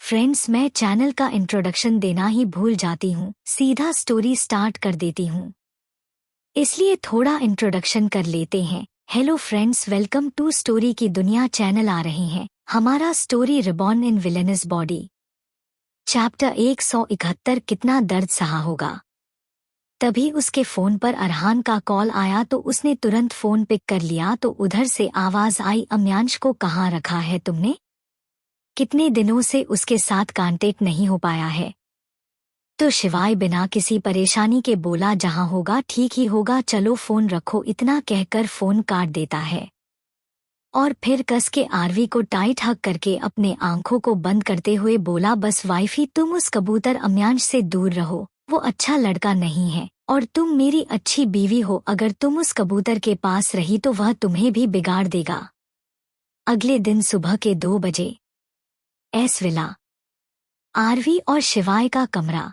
Friends, मैं channel का introduction देना ही भूल जाती हूँ, सीधा स्टोरी स्टार्ट कर देती हूँ, इसलिए थोड़ा इंट्रोडक्शन कर लेते हैं। Hello friends, welcome to story की दुनिया चैनल आ रहे हैं। हमारा story reborn in villainess body, chapter 171। कितना दर्द सहा होगा। तभी उसके फोन पर अरहान का कॉल आया तो उसने तुरंत फोन पिक कर लिया तो उधर से आवाज आई, अम्यांश को कहाँ रखा है तुमने? कितने दिनों से उसके साथ कांटेक्ट नहीं हो पाया है। तो शिवाय बिना किसी परेशानी के बोला, जहां होगा ठीक ही होगा, चलो फोन रखो। इतना कहकर फोन काट देता है और फिर कस के आरवी को टाइट हक करके अपने आंखों को बंद करते हुए बोला, बस वाइफी, तुम उस कबूतर अम्यांश से दूर रहो। वो अच्छा लड़का नहीं है और तुम मेरी अच्छी बीवी हो। अगर तुम उस कबूतर के पास रही तो वह तुम्हें भी बिगाड़ देगा। अगले दिन सुबह के 2 बजे एस विला, आरवी और शिवाय का कमरा।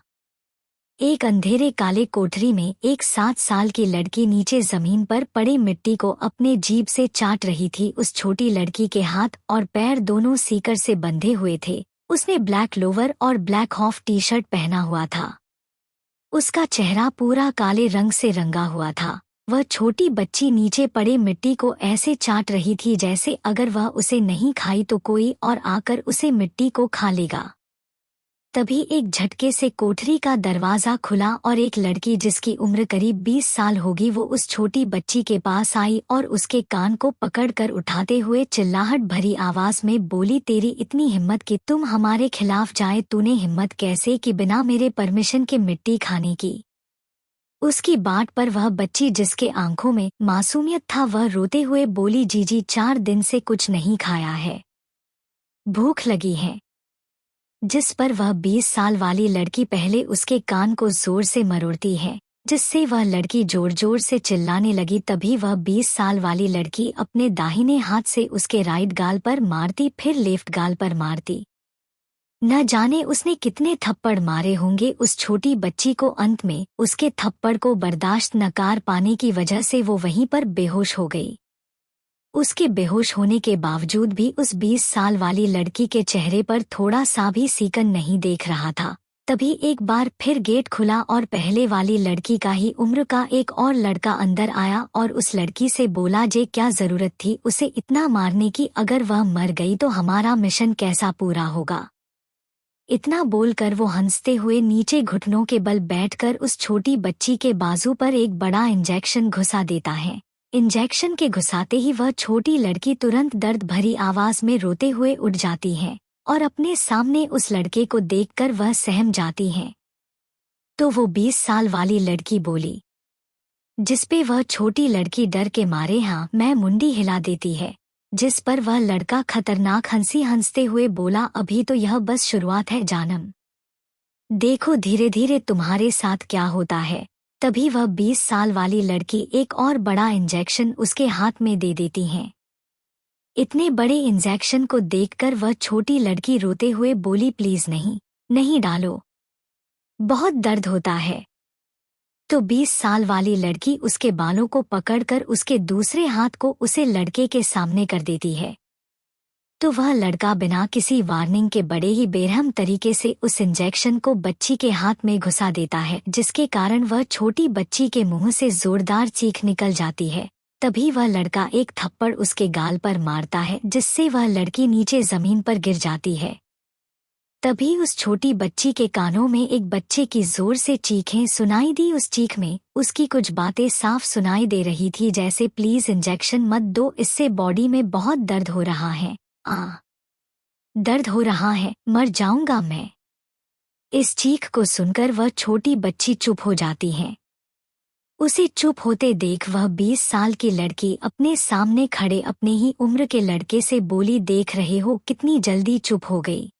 एक अंधेरे काले कोठरी में एक 7 साल की लड़की नीचे जमीन पर पड़े मिट्टी को अपने जीभ से चाट रही थी। उस छोटी लड़की के हाथ और पैर दोनों सीकर से बंधे हुए थे। उसने ब्लैक लोवर और ब्लैक हॉफ टी शर्ट पहना हुआ था। उसका चेहरा पूरा काले रंग से रंगा हुआ था। वह छोटी बच्ची नीचे पड़े मिट्टी को ऐसे चाट रही थी जैसे अगर वह उसे नहीं खाई तो कोई और आकर उसे मिट्टी को खा लेगा। तभी एक झटके से कोठरी का दरवाजा खुला और एक लड़की जिसकी उम्र करीब 20 साल होगी वो उस छोटी बच्ची के पास आई और उसके कान को पकड़कर उठाते हुए चिल्लाहट भरी आवाज में बोली, तेरी इतनी हिम्मत कि तुम हमारे खिलाफ जाए? तूने हिम्मत कैसे कि बिना मेरे परमिशन के मिट्टी खाने की? उसकी बाट पर वह बच्ची जिसके आंखों में मासूमियत था वह रोते हुए बोली, जीजी 4 दिन से कुछ नहीं खाया है, भूख लगी है। जिस पर वह 20 साल वाली लड़की पहले उसके कान को जोर से मरोड़ती है जिससे वह लड़की जोर जोर से चिल्लाने लगी। तभी वह 20 साल वाली लड़की अपने दाहिने हाथ से उसके राइट गाल पर मारती, फिर लेफ्ट गाल पर मारती। न जाने उसने कितने थप्पड़ मारे होंगे उस छोटी बच्ची को। अंत में उसके थप्पड़ को बर्दाश्त न कर पाने की वजह से वो वहीं पर बेहोश हो गई। उसके बेहोश होने के बावजूद भी उस 20 साल वाली लड़की के चेहरे पर थोड़ा सा भी सीकन नहीं देख रहा था। तभी एक बार फिर गेट खुला और पहले वाली लड़की का ही उम्र का एक और लड़का अंदर आया और उस लड़की से बोला, जे क्या जरूरत थी उसे इतना मारने की? अगर वह मर गई तो हमारा मिशन कैसा पूरा होगा? इतना बोलकर वो हंसते हुए नीचे घुटनों के बल बैठकर उस छोटी बच्ची के बाजू पर एक बड़ा इंजेक्शन घुसा देता है। इंजेक्शन के घुसाते ही वह छोटी लड़की तुरंत दर्द भरी आवाज में रोते हुए उठ जाती है और अपने सामने उस लड़के को देखकर वह सहम जाती है। तो वो 20 साल वाली लड़की बोली, जिसपे वह छोटी लड़की डर के मारे हाँ मैं मुंडी हिला देती है। जिस पर वह लड़का खतरनाक हंसी हंसते हुए बोला, अभी तो यह बस शुरुआत है जानम, देखो धीरे धीरे तुम्हारे साथ क्या होता है। तभी वह 20 साल वाली लड़की एक और बड़ा इंजेक्शन उसके हाथ में दे देती है। इतने बड़े इंजेक्शन को देखकर वह छोटी लड़की रोते हुए बोली, प्लीज नहीं, नहीं डालो, बहुत दर्द होता है। तो 20 साल वाली लड़की उसके बालों को पकड़कर उसके दूसरे हाथ को उसे लड़के के सामने कर देती है। तो वह लड़का बिना किसी वार्निंग के बड़े ही बेरहम तरीके से उस इंजेक्शन को बच्ची के हाथ में घुसा देता है जिसके कारण वह छोटी बच्ची के मुंह से जोरदार चीख निकल जाती है। तभी वह लड़का एक थप्पड़ उसके गाल पर मारता है जिससे वह लड़की नीचे जमीन पर गिर जाती है। तभी उस छोटी बच्ची के कानों में एक बच्चे की जोर से चीखें सुनाई दी। उस चीख में उसकी कुछ बातें साफ सुनाई दे रही थी, जैसे प्लीज इंजेक्शन मत दो, इससे बॉडी में बहुत दर्द हो रहा है, दर्द हो रहा है, मर जाऊंगा मैं। इस चीख को सुनकर वह छोटी बच्ची चुप हो जाती है। उसे चुप होते देख वह 20 साल की लड़की अपने सामने खड़े अपने ही उम्र के लड़के से बोली, देख रहे हो कितनी जल्दी चुप हो गई।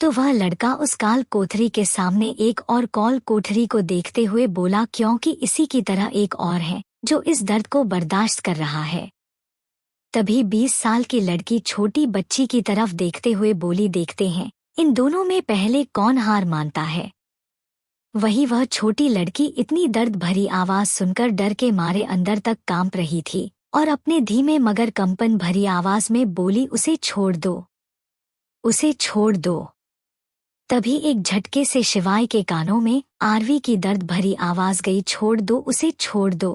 तो वह लड़का उस काल कोठरी के सामने एक और कॉल कोठरी को देखते हुए बोला, क्योंकि इसी की तरह एक और है जो इस दर्द को बर्दाश्त कर रहा है। तभी 20 साल की लड़की छोटी बच्ची की तरफ देखते हुए बोली, देखते हैं इन दोनों में पहले कौन हार मानता है। वही वह छोटी लड़की इतनी दर्द भरी आवाज सुनकर डर के मारे अंदर तक कांप रही थी और अपने धीमे मगर कंपन भरी आवाज में बोली, उसे छोड़ दो, उसे छोड़ दो। तभी एक झटके से शिवाय के कानों में आरवी की दर्द भरी आवाज गई, छोड़ दो उसे, छोड़ दो,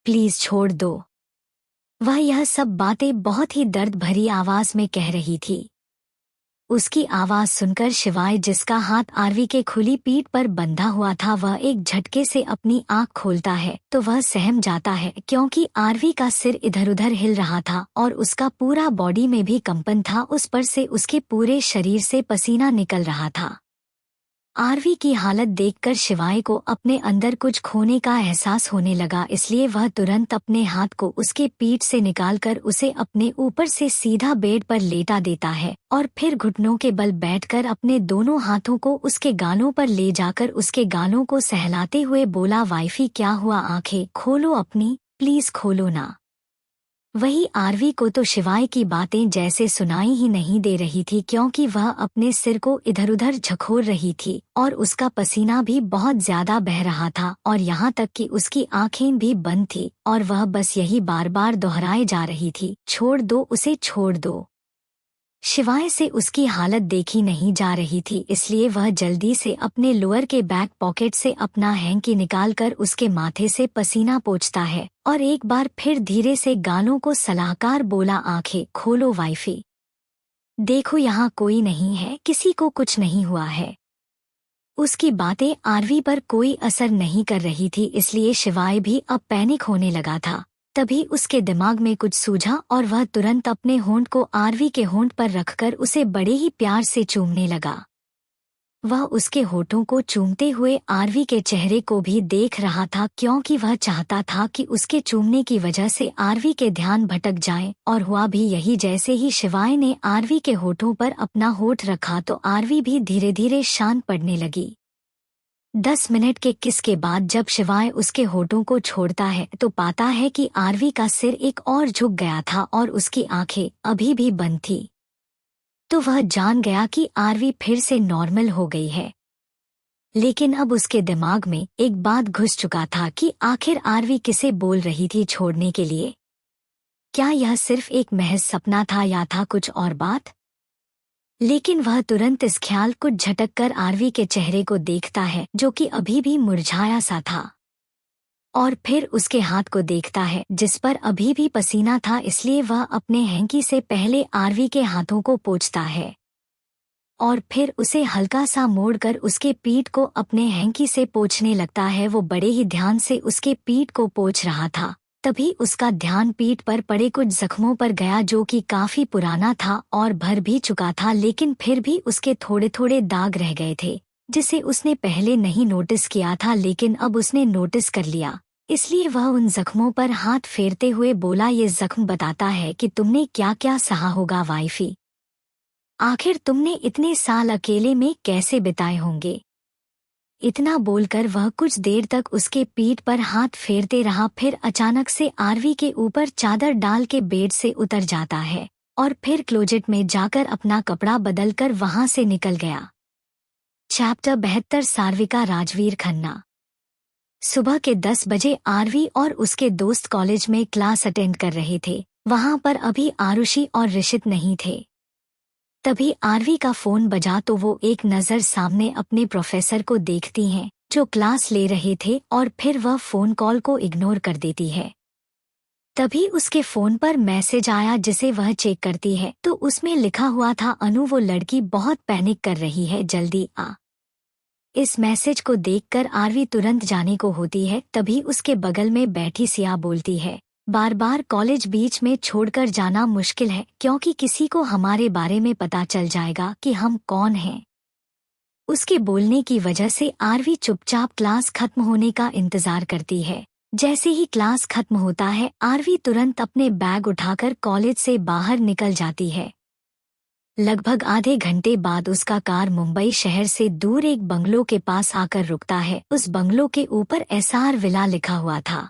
प्लीज छोड़ दो। वह यह सब बातें बहुत ही दर्द भरी आवाज में कह रही थी। उसकी आवाज सुनकर शिवाय, जिसका हाथ आरवी के खुली पीठ पर बंधा हुआ था, वह एक झटके से अपनी आंख खोलता है तो वह सहम जाता है, क्योंकि आरवी का सिर इधर उधर हिल रहा था और उसका पूरा बॉडी में भी कंपन था। उस पर से उसके पूरे शरीर से पसीना निकल रहा था। आरवी की हालत देखकर शिवाय को अपने अंदर कुछ खोने का एहसास होने लगा, इसलिए वह तुरंत अपने हाथ को उसके पीठ से निकालकर उसे अपने ऊपर से सीधा बेड पर लेटा देता है और फिर घुटनों के बल बैठकर अपने दोनों हाथों को उसके गालों पर ले जाकर उसके गालों को सहलाते हुए बोला, वाइफी क्या हुआ, आंखें खोलो अपनी, प्लीज खोलो ना। वही आरवी को तो शिवाय की बातें जैसे सुनाई ही नहीं दे रही थी, क्योंकि वह अपने सिर को इधर उधर झकोर रही थी और उसका पसीना भी बहुत ज्यादा बह रहा था और यहाँ तक कि उसकी आंखें भी बंद थी और वह बस यही बार बार दोहराए जा रही थी, छोड़ दो उसे, छोड़ दो। शिवाय से उसकी हालत देखी नहीं जा रही थी, इसलिए वह जल्दी से अपने लोअर के बैक पॉकेट से अपना हैंकी निकालकर उसके माथे से पसीना पोंछता है और एक बार फिर धीरे से गालों को सलाहकार बोला, आंखें खोलो वाइफी, देखो यहाँ कोई नहीं है, किसी को कुछ नहीं हुआ है। उसकी बातें आरवी पर कोई असर नहीं कर रही थी, इसलिए शिवाय भी अब पैनिक होने लगा था। तभी उसके दिमाग में कुछ सूझा और वह तुरंत अपने होंठ को आरवी के होंठ पर रखकर उसे बड़े ही प्यार से चूमने लगा। वह उसके होठों को चूमते हुए आरवी के चेहरे को भी देख रहा था, क्योंकि वह चाहता था कि उसके चूमने की वजह से आरवी के ध्यान भटक जाए, और हुआ भी यही। जैसे ही शिवाय ने आरवी के होठों पर अपना होठ रखा तो आरवी भी धीरे धीरे शांत पड़ने लगी। 10 मिनट के किस के बाद जब शिवाय उसके होठों को छोड़ता है तो पाता है कि आरवी का सिर एक और झुक गया था और उसकी आंखें अभी भी बंद थी। तो वह जान गया कि आरवी फिर से नॉर्मल हो गई है। लेकिन अब उसके दिमाग में एक बात घुस चुका था कि आखिर आरवी किसे बोल रही थी छोड़ने के लिए। क्या यह सिर्फ एक महज सपना था या था कुछ और बात? लेकिन वह तुरंत इस ख्याल को झटक कर आरवी के चेहरे को देखता है, जो कि अभी भी मुरझाया सा था, और फिर उसके हाथ को देखता है जिस पर अभी भी पसीना था, इसलिए वह अपने हैंकी से पहले आरवी के हाथों को पोंछता है और फिर उसे हल्का सा मोड़कर उसके पीठ को अपने हैंकी से पोंछने लगता है। वो बड़े ही ध्यान से उसके पीठ को पोंछ रहा था। तभी उसका ध्यान पीठ पर पड़े कुछ जख्मों पर गया, जो कि काफी पुराना था और भर भी चुका था, लेकिन फिर भी उसके थोड़े थोड़े दाग रह गए थे, जिसे उसने पहले नहीं नोटिस किया था, लेकिन अब उसने नोटिस कर लिया। इसलिए वह उन जख्मों पर हाथ फेरते हुए बोला, ये जख्म बताता है कि तुमने क्या क्या सहा होगा वाइफी। आखिर तुमने इतने साल अकेले में कैसे बिताए होंगे। इतना बोलकर वह कुछ देर तक उसके पीठ पर हाथ फेरते रहा, फिर अचानक से आरवी के ऊपर चादर डाल के बेड से उतर जाता है और फिर क्लोजेट में जाकर अपना कपड़ा बदलकर वहां से निकल गया। चैप्टर 72 सार्विका राजवीर खन्ना। सुबह के 10 बजे आरवी और उसके दोस्त कॉलेज में क्लास अटेंड कर रहे थे। वहां पर अभी आरुषि और ऋषित नहीं थे। तभी आरवी का फोन बजा तो वो एक नज़र सामने अपने प्रोफेसर को देखती हैं, जो क्लास ले रहे थे, और फिर वह फोन कॉल को इग्नोर कर देती है। तभी उसके फोन पर मैसेज आया, जिसे वह चेक करती है तो उसमें लिखा हुआ था, अनु वो लड़की बहुत पैनिक कर रही है, जल्दी आ। इस मैसेज को देखकर आरवी तुरंत जाने को होती है। तभी उसके बगल में बैठी सिया बोलती है, बार बार कॉलेज बीच में छोड़कर जाना मुश्किल है, क्योंकि किसी को हमारे बारे में पता चल जाएगा कि हम कौन हैं। उसके बोलने की वजह से आरवी चुपचाप क्लास खत्म होने का इंतजार करती है। जैसे ही क्लास खत्म होता है, आरवी तुरंत अपने बैग उठाकर कॉलेज से बाहर निकल जाती है। लगभग आधे घंटे बाद उसका कार मुंबई शहर से दूर एक बंगलो के पास आकर रुकता है। उस बंगलो के ऊपर एसआर विला लिखा हुआ था।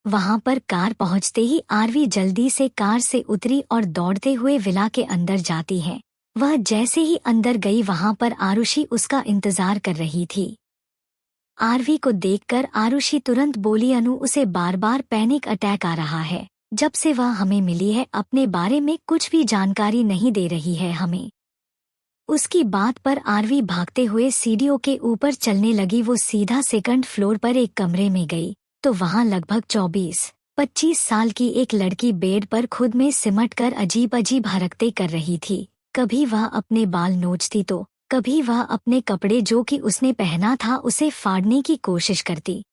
वहां पर कार पहुंचते ही आरवी जल्दी से कार से उतरी और दौड़ते हुए विला के अंदर जाती है। वह जैसे ही अंदर गई, वहां पर आरुषि उसका इंतजार कर रही थी। आरवी को देखकर आरुषि तुरंत बोली, अनु उसे बार बार पैनिक अटैक आ रहा है। जब से वह हमें मिली है, अपने बारे में कुछ भी जानकारी नहीं दे रही है हमें। उसकी बात पर आरवी भागते हुए सीढ़ियों के ऊपर चलने लगी। वो सीधा सेकंड फ्लोर पर एक कमरे में गई तो वहां लगभग 24-25 साल की एक लड़की बेड पर खुद में सिमट कर अजीब अजीब हरकतें कर रही थी। कभी वह अपने बाल नोचती तो कभी वह अपने कपड़े जो कि उसने पहना था उसे फाड़ने की कोशिश करती।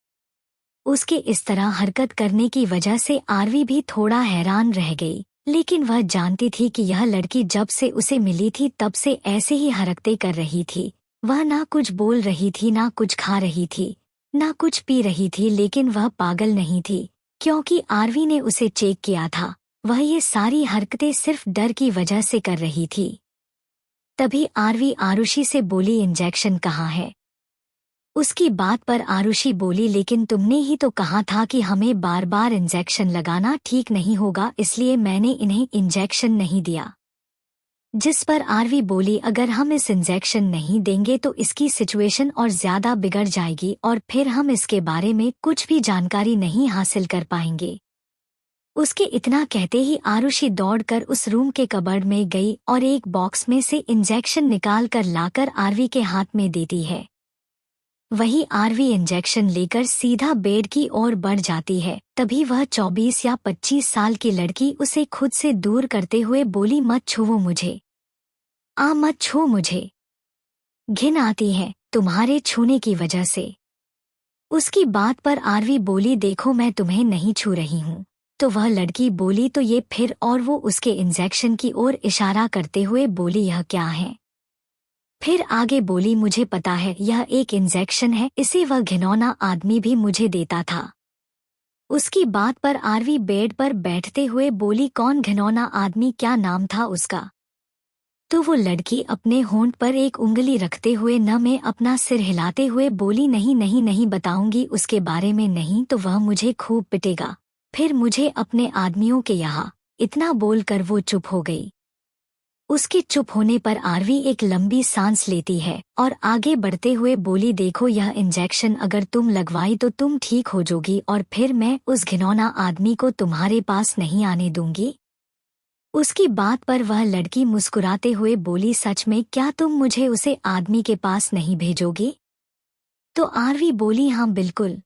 उसके इस तरह हरकत करने की वजह से आरवी भी थोड़ा हैरान रह गई, लेकिन वह जानती थी कि यह लड़की जब से उसे मिली थी तब से ऐसे ही हरकतें कर रही थी। वह ना कुछ बोल रही थी, ना कुछ खा रही थी, ना कुछ पी रही थी, लेकिन वह पागल नहीं थी क्योंकि आरवी ने उसे चेक किया था। वह ये सारी हरकतें सिर्फ डर की वजह से कर रही थी। तभी आरवी आरुषि से बोली, इंजेक्शन कहाँ है? उसकी बात पर आरुषि बोली, लेकिन तुमने ही तो कहा था कि हमें बार बार इंजेक्शन लगाना ठीक नहीं होगा, इसलिए मैंने इन्हें इंजेक्शन नहीं दिया। जिस पर आरवी बोली, अगर हम इस इंजेक्शन नहीं देंगे तो इसकी सिचुएशन और ज्यादा बिगड़ जाएगी और फिर हम इसके बारे में कुछ भी जानकारी नहीं हासिल कर पाएंगे। उसके इतना कहते ही आरुषि दौड़कर उस रूम के कबर्ड में गई और एक बॉक्स में से इंजेक्शन निकाल कर लाकर आरवी के हाथ में देती है। वही आरवी इंजेक्शन लेकर सीधा बेड की ओर बढ़ जाती है। तभी वह 24 या 25 साल की लड़की उसे खुद से दूर करते हुए बोली, मत छुओ मुझे, मत छू मुझे, घिन आती है तुम्हारे छूने की वजह से। उसकी बात पर आरवी बोली, देखो मैं तुम्हें नहीं छू रही हूँ। तो वह लड़की बोली, तो ये फिर? और वो उसके इंजेक्शन की ओर इशारा करते हुए बोली, यह क्या है? फिर आगे बोली, मुझे पता है यह एक इंजेक्शन है, इसे वह घिनौना आदमी भी मुझे देता था। उसकी बात पर आरवी बेड पर बैठते हुए बोली, कौन घिनौना आदमी? क्या नाम था उसका? तो वो लड़की अपने होंठ पर एक उंगली रखते हुए न में अपना सिर हिलाते हुए बोली, नहीं नहीं नहीं बताऊंगी उसके बारे में, नहीं तो वह मुझे खूब पिटेगा, फिर मुझे अपने आदमियों के यहाँ। इतना बोलकर वो चुप हो गई। उसके चुप होने पर आरवी एक लंबी सांस लेती है और आगे बढ़ते हुए बोली, देखो यह इंजेक्शन अगर तुम लगवाई तो तुम ठीक हो जाओगी और फिर मैं उस घिनौना आदमी को तुम्हारे पास नहीं आने दूंगी। उसकी बात पर वह लड़की मुस्कुराते हुए बोली, सच में? क्या तुम मुझे उसे आदमी के पास नहीं भेजोगी? तो आरवी बोली, हाँ बिल्कुल।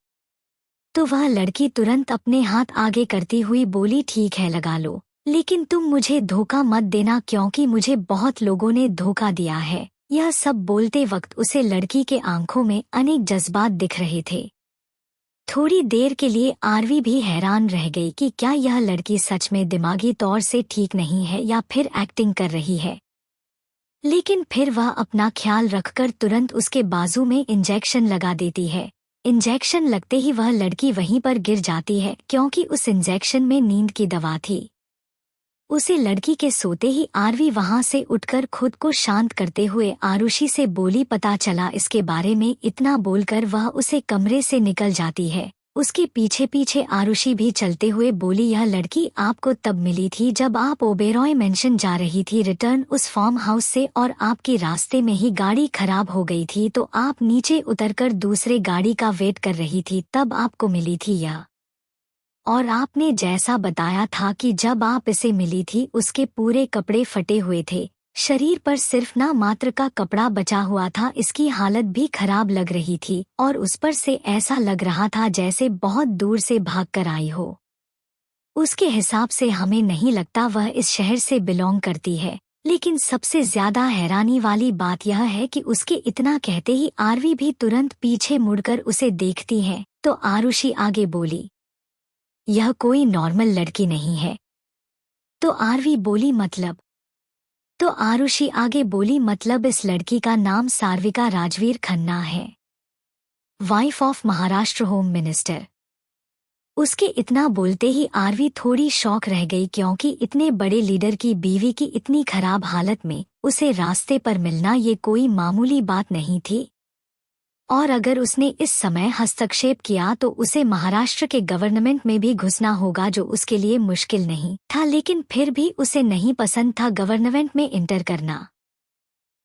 तो वह लड़की तुरंत अपने हाथ आगे करती हुई बोली, ठीक है लगा लो, लेकिन तुम मुझे धोखा मत देना क्योंकि मुझे बहुत लोगों ने धोखा दिया है। यह सब बोलते वक्त उसे लड़की के आंखों में अनेक जज्बात दिख रहे थे। थोड़ी देर के लिए आरवी भी हैरान रह गई कि क्या यह लड़की सच में दिमागी तौर से ठीक नहीं है या फिर एक्टिंग कर रही है। लेकिन फिर वह अपना ख्याल रखकर तुरंत उसके बाजू में इंजेक्शन लगा देती है। इंजेक्शन लगते ही वह लड़की वहीं पर गिर जाती है क्योंकि उस इंजेक्शन में नींद की दवा थी। उसे लड़की के सोते ही आरवी वहां से उठकर खुद को शांत करते हुए आरुषि से बोली, पता चला इसके बारे में। इतना बोलकर वह उसे कमरे से निकल जाती है। उसके पीछे पीछे आरुषि भी चलते हुए बोली, यह लड़की आपको तब मिली थी जब आप ओबेरॉय मेंशन जा रही थी रिटर्न उस फार्म हाउस से, और आपके रास्ते में ही गाड़ी खराब हो गई थी तो आप नीचे उतरकर दूसरे गाड़ी का वेट कर रही थी, तब आपको मिली थी यह। और आपने जैसा बताया था कि जब आप इसे मिली थी उसके पूरे कपड़े फटे हुए थे, शरीर पर सिर्फ ना मात्र का कपड़ा बचा हुआ था, इसकी हालत भी खराब लग रही थी और उस पर से ऐसा लग रहा था जैसे बहुत दूर से भागकर आई हो। उसके हिसाब से हमें नहीं लगता वह इस शहर से बिलोंग करती है। लेकिन सबसे ज्यादा हैरानी वाली बात यह है कि उसके इतना कहते ही आरवी भी तुरंत पीछे मुड़कर उसे देखती है। तो आरुषि आगे बोली, यह कोई नॉर्मल लड़की नहीं है। तो आरवी बोली, मतलब? तो आरुषि आगे बोली, मतलब इस लड़की का नाम सार्विका राजवीर खन्ना है, wife of Maharashtra home minister. उसके इतना बोलते ही आरवी थोड़ी शॉक रह गई क्योंकि इतने बड़े लीडर की बीवी की इतनी खराब हालत में उसे रास्ते पर मिलना ये कोई मामूली बात नहीं थी। और अगर उसने इस समय हस्तक्षेप किया तो उसे महाराष्ट्र के गवर्नमेंट में भी घुसना होगा, जो उसके लिए मुश्किल नहीं था, लेकिन फिर भी उसे नहीं पसंद था गवर्नमेंट में इंटर करना।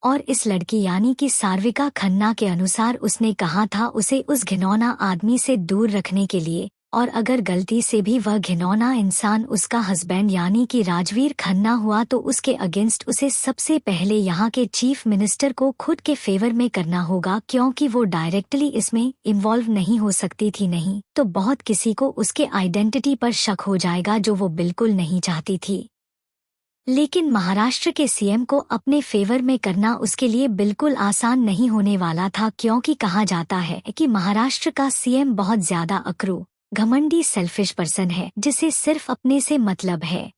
और इस लड़की यानी कि सार्विका खन्ना के अनुसार उसने कहा था उसे उस घिनौना आदमी से दूर रखने के लिए, और अगर गलती से भी वह घिनौना इंसान उसका हस्बैंड यानी कि राजवीर खन्ना हुआ तो उसके अगेंस्ट उसे सबसे पहले यहाँ के चीफ मिनिस्टर को खुद के फेवर में करना होगा, क्योंकि वो डायरेक्टली इसमें इन्वॉल्व नहीं हो सकती थी। नहीं तो बहुत किसी को उसके आइडेंटिटी पर शक हो जाएगा, जो वो बिल्कुल नहीं चाहती थी। लेकिन महाराष्ट्र के सीएम को अपने फेवर में करना उसके लिए बिल्कुल आसान नहीं होने वाला था, क्योंकि कहा जाता है कि महाराष्ट्र का सीएम बहुत ज्यादा अक्रू, घमंडी, सेल्फिश पर्सन है, जिसे सिर्फ अपने से मतलब है।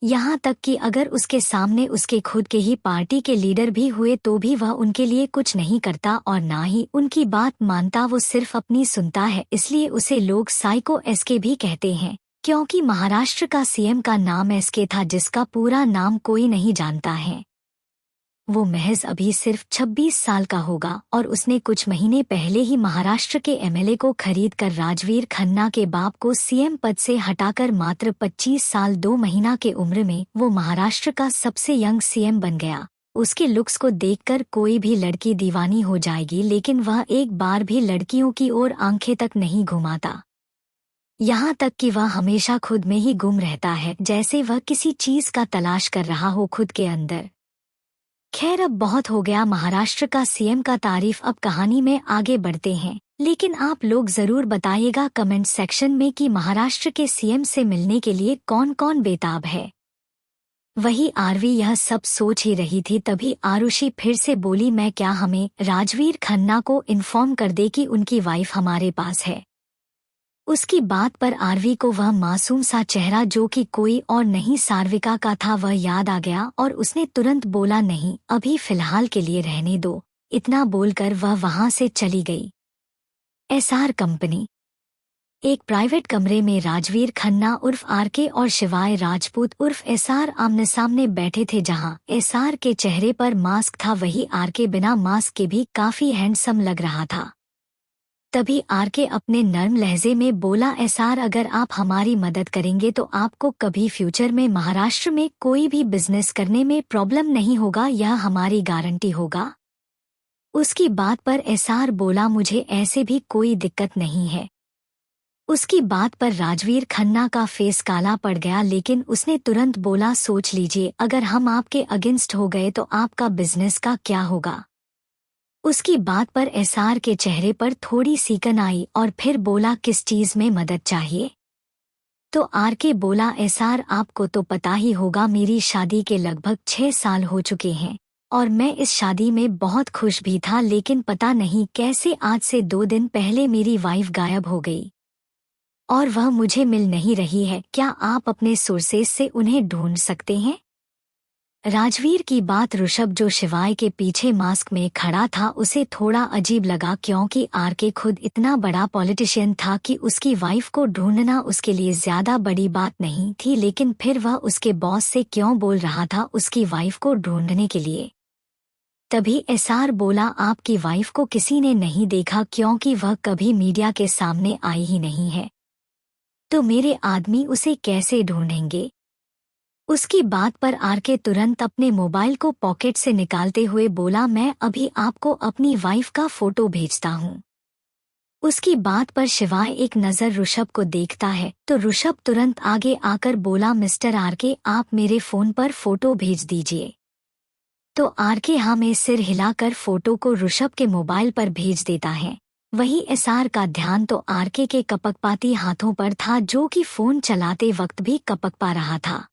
यहाँ तक कि अगर उसके सामने उसके खुद के ही पार्टी के लीडर भी हुए तो भी वह उनके लिए कुछ नहीं करता और ना ही उनकी बात मानता, वो सिर्फ अपनी सुनता है। इसलिए उसे लोग साइको एसके भी कहते हैं, क्योंकि महाराष्ट्र का सीएम का नाम एसके था, जिसका पूरा नाम कोई नहीं जानता है। वो महज अभी सिर्फ 26 साल का होगा और उसने कुछ महीने पहले ही महाराष्ट्र के एमएलए को खरीद कर राजवीर खन्ना के बाप को सीएम पद से हटाकर मात्र 25 साल 2 महीना के उम्र में वो महाराष्ट्र का सबसे यंग सीएम बन गया। उसके लुक्स को देखकर कोई भी लड़की दीवानी हो जाएगी, लेकिन वह एक बार भी लड़कियों की ओर आंखें तक नहीं घुमाता। यहाँ तक कि वह हमेशा खुद में ही गुम रहता है, जैसे वह किसी चीज का तलाश कर रहा हो खुद के अंदर। खैर, अब बहुत हो गया महाराष्ट्र का सीएम का तारीफ। अब कहानी में आगे बढ़ते हैं, लेकिन आप लोग जरूर बताइएगा कमेंट सेक्शन में कि महाराष्ट्र के सीएम से मिलने के लिए कौन कौन बेताब है। वही आरवी यह सब सोच ही रही थी, तभी आरुषि फिर से बोली, मैं क्या हमें राजवीर खन्ना को इन्फॉर्म कर दे कि उनकी वाइफ हमारे पास है। उसकी बात पर आरवी को वह मासूम सा चेहरा जो कि कोई और नहीं सार्विका का था वह याद आ गया और उसने तुरंत बोला, नहीं, अभी फिलहाल के लिए रहने दो। इतना बोलकर वह वहां से चली गई। SR company. एक प्राइवेट कमरे में राजवीर खन्ना उर्फ आरके और शिवाय राजपूत उर्फ एसआर आमने सामने बैठे थे। जहां एसआर के चेहरे पर मास्क था, वही आरके बिना मास्क के भी काफी हैंडसम लग रहा था। तभी आरके अपने नर्म लहजे में बोला, एसआर, अगर आप हमारी मदद करेंगे तो आपको कभी फ्यूचर में महाराष्ट्र में कोई भी बिजनेस करने में प्रॉब्लम नहीं होगा, यह हमारी गारंटी होगा। उसकी बात पर एसआर बोला, मुझे ऐसे भी कोई दिक्कत नहीं है। उसकी बात पर राजवीर खन्ना का फेस काला पड़ गया, लेकिन उसने तुरंत बोला, सोच लीजिए, अगर हम आपके अगेंस्ट हो गए तो आपका बिजनेस का क्या होगा। उसकी बात पर एसआर के चेहरे पर थोड़ी सीकन आई और फिर बोला, किस चीज में मदद चाहिए। तो आरके बोला, एसआर, आपको तो पता ही होगा मेरी शादी के लगभग 6 साल हो चुके हैं और मैं इस शादी में बहुत खुश भी था, लेकिन पता नहीं कैसे आज से 2 दिन पहले मेरी वाइफ गायब हो गई और वह मुझे मिल नहीं रही है। क्या आप अपने सोर्सेस से उन्हें ढूंढ सकते हैं। राजवीर की बात ऋषभ, जो शिवाय के पीछे मास्क में खड़ा था, उसे थोड़ा अजीब लगा, क्योंकि आरके खुद इतना बड़ा पॉलिटिशियन था कि उसकी वाइफ को ढूंढना उसके लिए ज्यादा बड़ी बात नहीं थी। लेकिन फिर वह उसके बॉस से क्यों बोल रहा था उसकी वाइफ को ढूंढने के लिए। तभी एसआर बोला, आपकी वाइफ को किसी ने नहीं देखा, क्योंकि वह कभी मीडिया के सामने आई ही नहीं है, तो मेरे आदमी उसे कैसे ढूंढेंगे। उसकी बात पर आरके तुरंत अपने मोबाइल को पॉकेट से निकालते हुए बोला, मैं अभी आपको अपनी वाइफ का फोटो भेजता हूँ। उसकी बात पर शिवाय एक नज़र ऋषभ को देखता है तो ऋषभ तुरंत आगे आकर बोला, मिस्टर आरके, आप मेरे फोन पर फोटो भेज दीजिए। तो आरके हाँ में सिर हिलाकर फोटो को ऋषभ के मोबाइल पर भेज देता है। वही एसआर का ध्यान तो आरके के कपकपाती हाथों पर था, जो कि फोन चलाते वक्त भी कपकपा रहा था।